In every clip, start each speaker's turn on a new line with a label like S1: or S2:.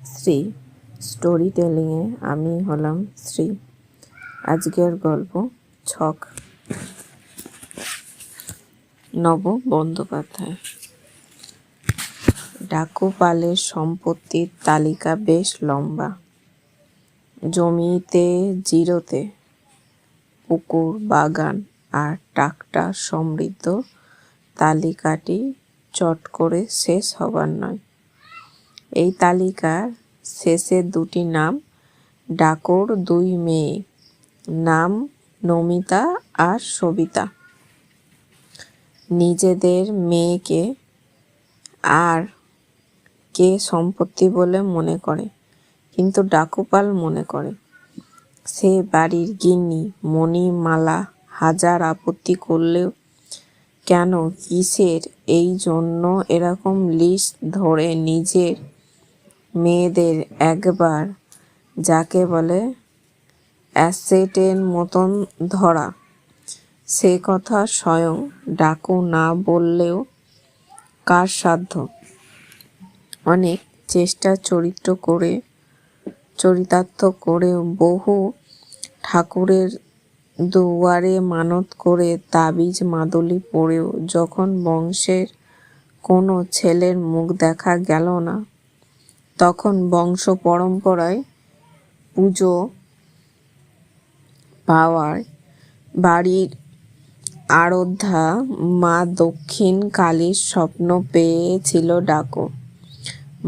S1: Shri story টেলিংয়ে আমি হলাম শ্রী। আজকের গল্প ছক। নব বন্দ্যোপাধ্যায়। ডাকুপালের সম্পত্তির তালিকা বেশ লম্বা। জমিতে, জিরোতে, পুকুর, বাগান আর ট্রাক্টর সমৃদ্ধ তালিকাটি চট করে শেষ হবার নয়। এই তালিকার শেষের দুটি নাম ডাকুর দুই মেয়ে, নাম নমিতা আর সবিতা। নিজেদের মেয়েকে আর কে সম্পত্তি বলে মনে করে, কিন্তু ডাকুপাল মনে করে। সে বাড়ির গিন্নি মণিমালা হাজার আপত্তি করলেও কেন, কিসের, এই জন্য এরকম লিস্ট ধরে নিজের মেয়েদের একবার যাকে বলে অ্যাসেটের মতন ধরা, সে কথা স্বয়ং ডাকু না বললেও কার সাধ্য। অনেক চেষ্টা চরিতার্থ করেও, বহু ঠাকুরের দুয়ারে মানত করে, তাবিজ মাদুলি পড়েও যখন বংশের কোনো ছেলের মুখ দেখা গেল না, তখন বংশ পরম্পরায় পুজো পাওয়ায় বাড়ির আরাধ্যা মা দক্ষিণ কালীর স্বপ্ন পেয়েছিল ডাকু।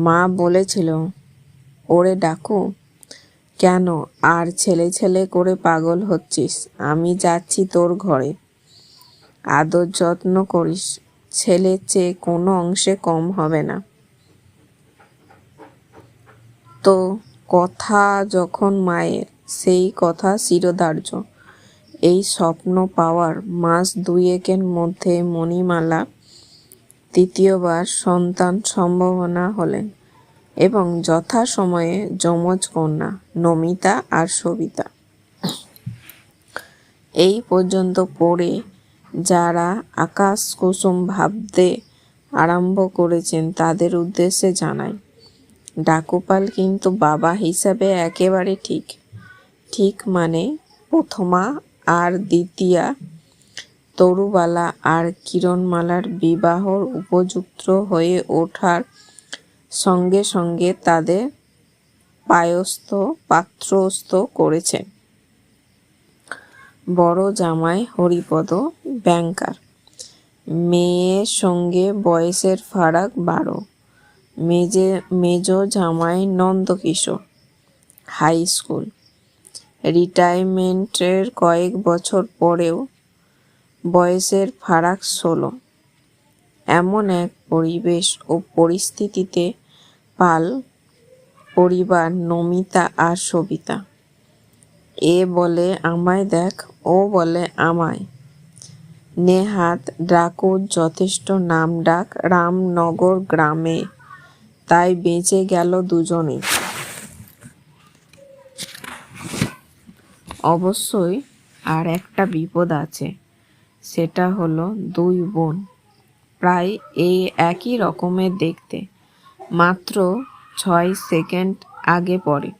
S1: মা বলেছিল, ওরে ডাকু, কেন আর ছেলে ছেলে করে পাগল হচ্ছিস? আমি যাচ্ছি তোর ঘরে, আদর যত্ন করিস, ছেলের চেয়ে কোনো অংশে কম হবে না। তো কথা যখন মায়ের, সেই কথা চিরধার্য। এই স্বপ্ন পাওয়ার মাস দুয়েকের মধ্যে মণিমালা তৃতীয়বার সন্তান সম্ভাবনা হলেন এবং যথাসময়ে যমজ কন্যা নমিতা আর সবিতা। এই পর্যন্ত পড়ে যারা আকাশ কুসুম ভাবতে আরম্ভ করেছেন তাদের উদ্দেশ্যে জানাই, ডাকুপাল কিন্তু বাবা হিসাবে একেবারে ঠিক মানে প্রথমা আর দ্বিতীয়া তরুবালা আর কিরণমালার বিবাহর উপযুক্ত হয়ে ওঠার সঙ্গে সঙ্গে তাদের পাত্রস্থ করেছেন। বড় জামাই হরিপদ ব্যাংকার, মেয়ের সঙ্গে বয়সের ফারাক 12। মেজ জামাই নন্দকিশোর, হাই স্কুল রিটায়ারমেন্টের কয়েক বছর পরেও বয়সের ফারাক 16। এমন এক পরিবেশ ও পরিস্থিতিতে পাল পরিবার নমিতা আর সবিতা। এ বলে আমায় দেখ, ও বলে আমায়। নেহাত ডাকুর যথেষ্ট নাম ডাক রামনগর গ্রামে, তাই বেঁচে গেল দুজনেই। অবশ্যই আর একটা বিপদ আছে, সেটা হলো দুই বোন প্রায় এই একই রকমের দেখতে, মাত্র 6 সেকেন্ড আগে পরে।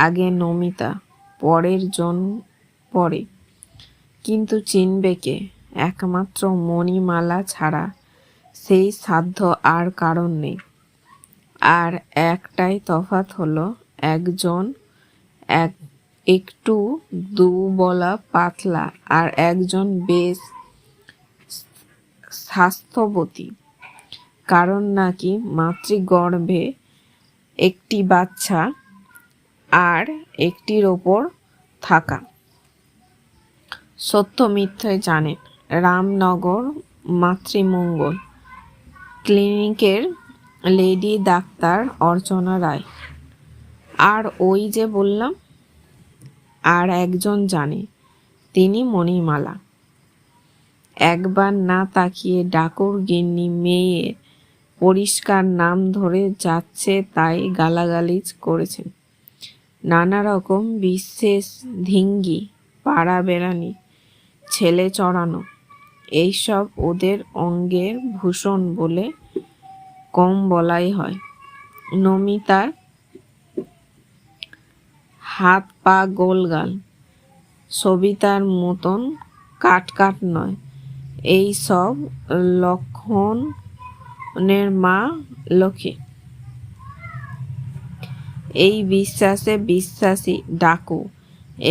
S1: আগে নমিতা, পরের জন পরে, কিন্তু চিনবে কে? একমাত্র মণিমালা ছাড়া সেই সাধ্য আর কারণ নেই। আর একটাই তফাৎ হলো, একজন একটু দুবলা পাতলা আর একজন বেশ স্বাস্থ্যবতী। কারণ নাকি মাতৃগর্ভে একটি বাচ্চা আর একটির ওপর থাকা। সত্য মিথ্যে জানেন রামনগর মাতৃমঙ্গল ক্লিনিকের লেডি ডাক্তার অর্চনা রায়। আর ওই যে বললাম, আর একজন জানে, তিনি মণিমালা। একবার না তাকিয়ে ডাকুর গিন্নি মেয়ের পরিষ্কার নাম ধরে যাচ্ছে তাই গালাগালিজ করেছেন। নানা রকম বিশেষ ধিঙ্গি, পাড়া বেড়ানি, ছেলে চড়ানো, এইসব ওদের অঙ্গের ভূষণ বলে কম বলাই হয়। নমিতার হাত পা গোলগাল, সবিতার মতন কাট নয়। এই সব লক্ষণের মা লক্ষ্মী। এই বিশ্বাসে বিশ্বাসী ডাকু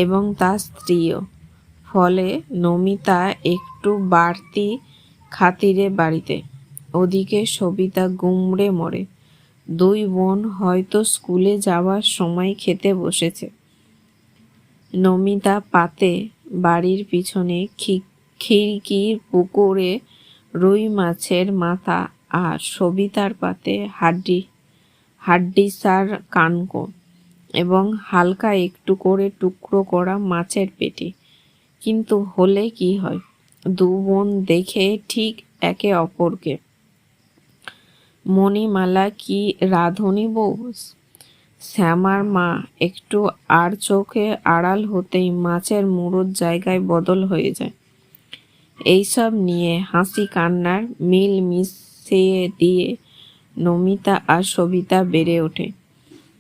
S1: এবং তার স্ত্রীও। ফলে নমিতা একটু বাড়তি খাতিরে বাড়িতে। ওদিকে সবিতা গুমড়ে মরে। দুই বোন হয়তো স্কুলে যাওয়ার সময় খেতে বসেছে। নমিতা পাতে বাড়ির পিছনে খিড়কির পুকুরে রুই মাছের মাথা, আর সবিতার পাতে হাড্ডিসার কানকো এবং হালকা একটু করে টুকরো করা মাছের পেটি। কিন্তু হলে কি হয়, দু বোন দেখে ঠিক একে অপরকে। মণিমালা কি রাঁধুনি বউ? শ্যামার মা একটু আর চোখে আড়াল হতেই মাছের মুড়োর জায়গায় বদল হয়ে যায়। এইসব নিয়ে হাসি কান্নার মিল মিশিয়ে দিয়ে নমিতা আর সবিতা বেড়ে ওঠে।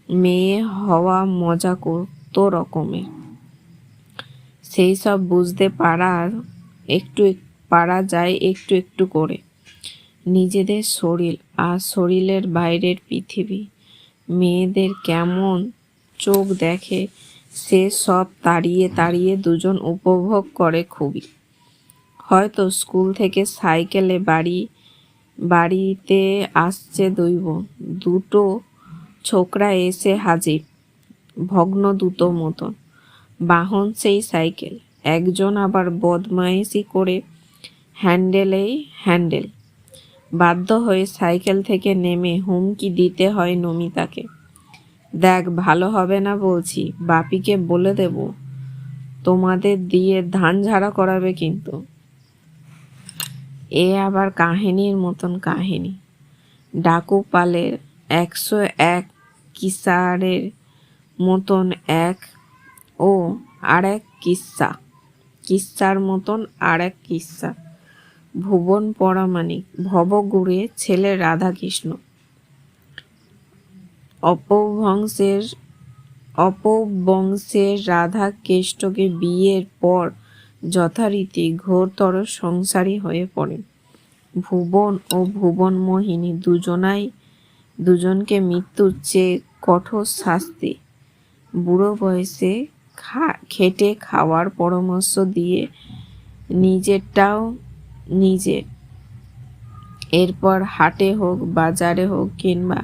S1: মেয়ে হওয়া মজা কত রকমের, সেই সব বুঝতে পারা যায় একটু একটু করে। নিজেদের শরীর আর শরীরের বাইরের পৃথিবী মেয়েদের কেমন চোখ দেখে, সে সব তাড়িয়ে তাড়িয়ে দুজন উপভোগ করে খুবই। হয়তো স্কুল থেকে সাইকেলে বাড়িতে আসছে দুই বোন, দুটো ছোকরা এসে হাজির, ভগ্ন দুটো মতন। বাহন সেই সাইকেল, একজন আবার বদমাইশি করে হ্যান্ডেল। বাধ্য হয়ে সাইকেল থেকে নেমে হুমকি দিতে হয় নমিতাকে, দেখ ভালো হবে না বলছি, বাপিকে বলে দেব, তোমাদের দিয়ে ধান ঝাড়া করাবে কিন্তু। এ আবার কাহিনীর মতন কাহিনী। ডাকু পালের 101 কিসারের মতন কিস্সার মতন আর এক কিস্সা। ভুবন পরামানিক ভবগুড়ে ছেলে রাধাকৃষ্ণ অপবংশের রাধাকেষ্টকে বিয়ের পর যথারীতি ঘোরতর সংসারী হয়ে পড়েন। ভুবন ও ভুবন মোহিনী দুজনকে মৃত্যুর চেয়ে কঠোর শাস্তি, বুড়ো বয়সে খেটে খাওয়ার পরামর্শ দিয়ে নিজেরটাও নিজে, এরপর হাটে হোক বাজারে হোক কিংবা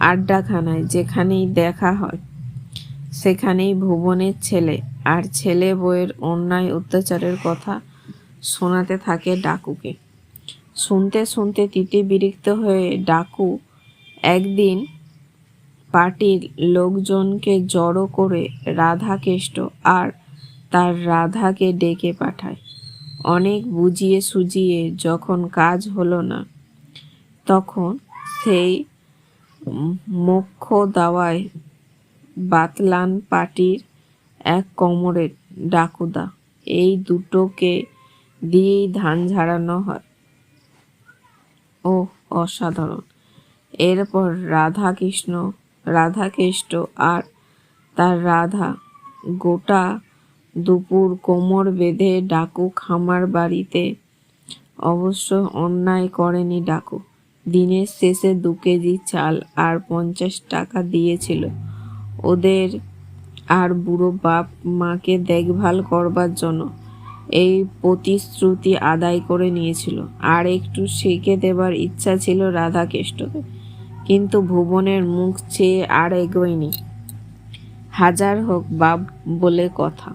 S1: আড্ডাখানায় যেখানেই দেখা হয় সেখানেই ভুবনের ছেলে আর ছেলে বউয়ের অন্যায় অত্যাচারের কথা শোনাতে থাকে ডাকুকে। শুনতে শুনতে তিতিবিরক্ত হয়ে ডাকু একদিন পার্টির লোকজনকে জড়ো করে রাধাকেষ্ট আর তার রাধাকে ডেকে পাঠায়। অনেক বুঝিয়ে সুঝিয়ে যখন কাজ হলো না, তখন সেই মোক্ষ দাওয়ায় বাতলান পার্টির এক কমরেড ডাকুদা, এই দুটোকে দিয়েই ধান ঝাড়ানো হয়। ও অসাধারণ। এরপর রাধাকেষ্ট আর তার রাধা গোটা দুপুর কোমর বেঁধে ডাকু খামার বাড়িতে। অবশ্য অন্যায় করেনি ডাকু। দিনের শেষে 2 কেজি চাল আর 50 টাকা দিয়েছিল ওদের আর বুড়ো বাপ মাকে দেখভাল করবার জন্য। এই প্রতিশ্রুতি আদায় করে নিয়েছিল। আর একটু শিখে দেবার ইচ্ছা ছিল রাধাকেষ্টকে, কিন্তু ভুবনের মুখ চেয়ে আর এগোয়নি। হাজার হোক বাপ বলে কথা।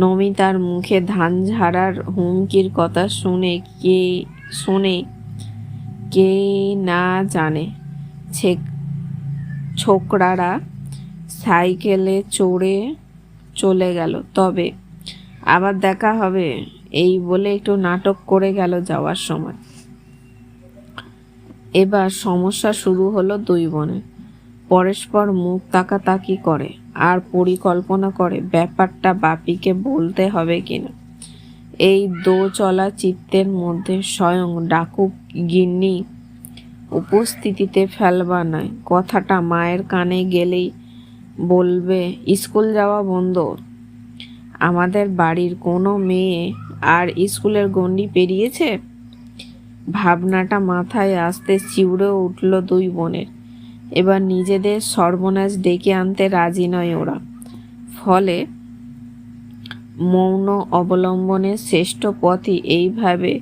S1: নমিতার মুখে ধান ঝাড়ার হুমকির কথা শুনে কে না জানে ছোকরারা সাইকেলে চড়ে চলে গেল। তবে আবার দেখা হবে এই বলে একটু নাটক করে গেল যাওয়ার সময়। এবার সমস্যা শুরু হলো দুই বোনের। পরস্পর মুখ তাকাতাকি করে আর পরিকল্পনা করে ব্যাপারটা বাপিকে বলতে হবে কিনা। এই দোচলা চিত্তের মধ্যে স্বয়ং ডাকু গিন্নি উপস্থিতিতে ফেলবা নয়। কথাটা মায়ের কানে গেলেই বলবে স্কুল যাওয়া বন্ধ। আমাদের বাড়ির কোনো মেয়ে আর স্কুলের গণ্ডি পেরিয়েছে? ভাবনাটা মাথায় আসতে চিউড়ে উঠল দুই বোনের। এবার নিজেদের সর্বনাশ ডেকে আনতে রাজি নয় ওরা। ফলে মৌন অবলম্বনের শ্রেষ্ঠ পথই এইভাবে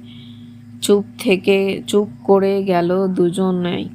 S1: চুপ করে গেল দুজনেই।